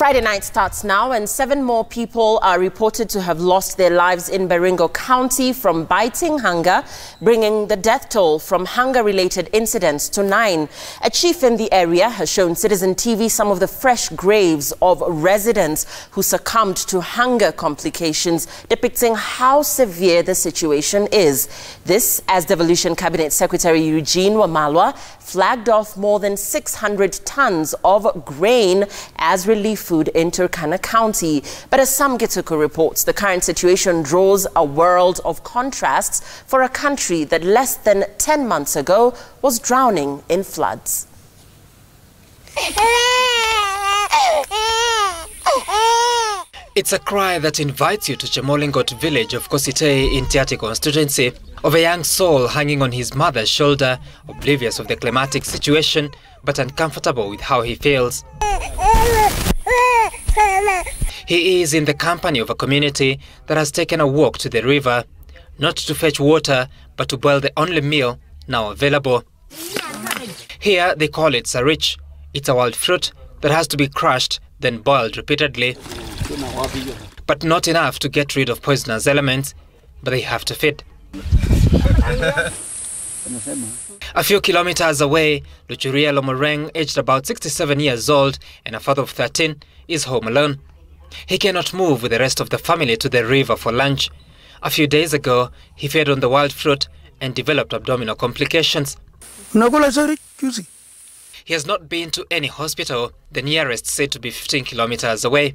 Friday night starts now, and 7 more people are reported to have lost their lives in Baringo County from biting hunger, bringing the death toll from hunger-related incidents to 9. A chief in the area has shown Citizen TV some of the fresh graves of residents who succumbed to hunger complications, depicting how severe the situation is. This as Devolution Cabinet Secretary Eugene Wamalwa flagged off more than 600 tons of grain as relief food in Turkana County. But as Sam Gituku reports, the current situation draws a world of contrasts for a country that less than 10 months ago was drowning in floods. It's a cry that invites you to Chemolingot village of Kositei in Tiati constituency, of a young soul hanging on his mother's shoulder, oblivious of the climatic situation, but uncomfortable with how he feels. He is in the company of a community that has taken a walk to the river, not to fetch water, but to boil the only meal now available. Here they call it sarich. It's a wild fruit that has to be crushed, then boiled repeatedly. But not enough to get rid of poisonous elements, but they have to feed. A few kilometers away, Luchuria Lomoreng, aged about 67 years old and a father of 13, is home alone. He cannot move with the rest of the family to the river for lunch. A few days ago, he fed on the wild fruit and developed abdominal complications. He has not been to any hospital, the nearest said to be 15 kilometers away.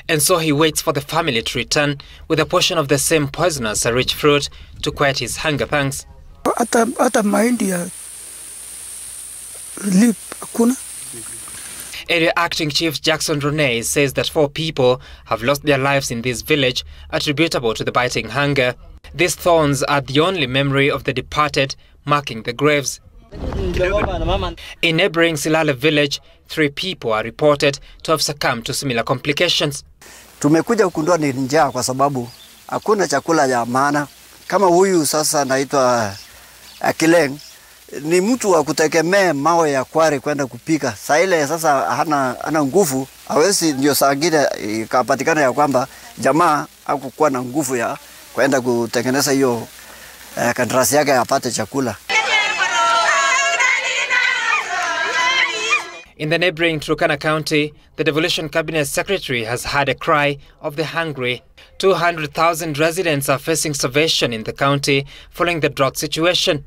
And so he waits for the family to return with a portion of the same poisonous rich fruit to quiet his hunger pangs. Area Acting Chief Jackson Ronay says that 4 people have lost their lives in this village attributable to the biting hunger. These thorns are the only memory of the departed, marking the graves. In neighboring Silale village, 3 people are reported to have succumbed to similar complications. Tumekuja kugundua ni njaa kwa sababu hakuna chakula ya maana. Kama huyu sasa anaitwa Kileng, ni mtu wa kutegemea mawe ya kware kwenda kupika. Saa ile sasa hana nguvu, hawezi, ndio saa ingine ikapatikana ya kwamba jamaa hakukuwa na nguvu ya kwenda kutengeneza hiyo kandarasi yake apate chakula. In the neighboring Turkana County, the Devolution Cabinet Secretary has had a cry of the hungry. 200,000 residents are facing starvation in the county following the drought situation.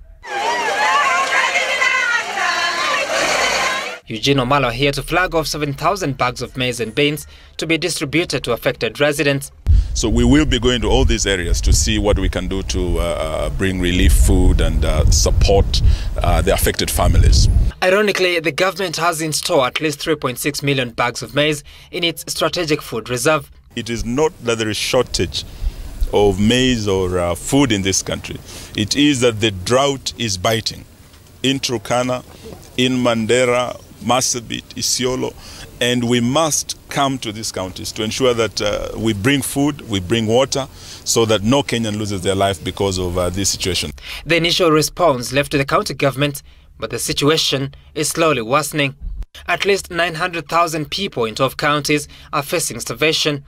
Eugene Wamalwa here to flag off 7,000 bags of maize and beans to be distributed to affected residents. So we will be going to all these areas to see what we can do to bring relief food and support the affected families. Ironically, the government has in store at least 3.6 million bags of maize in its strategic food reserve. It is not that there is shortage of maize or food in this country. It is that the drought is biting in Turkana, in Mandera, Marsabit, Isiolo, and we must come to these counties to ensure that we bring food, we bring water, so that no Kenyan loses their life because of this situation. The initial response left to the county government, but the situation is slowly worsening. At least 900,000 people in 12 counties are facing starvation.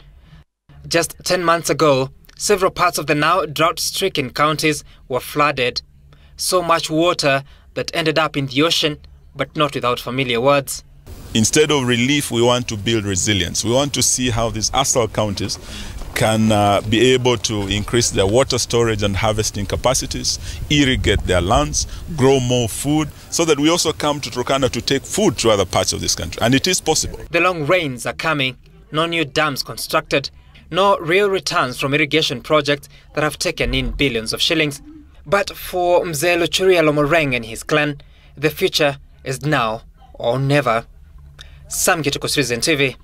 Just 10 months ago, several parts of the now drought-stricken counties were flooded. So much water that ended up in the ocean, but not without familiar words. Instead of relief, we want to build resilience. We want to see how these ASAL counties can be able to increase their water storage and harvesting capacities, irrigate their lands, grow more food, so that we also come to Turkana to take food to other parts of this country. And it is possible. The long rains are coming, no new dams constructed, no real returns from irrigation projects that have taken in billions of shillings. But for Mzee Luchuria Lomoreng and his clan, the future is now or never. Sam Gituku, Citizen TV.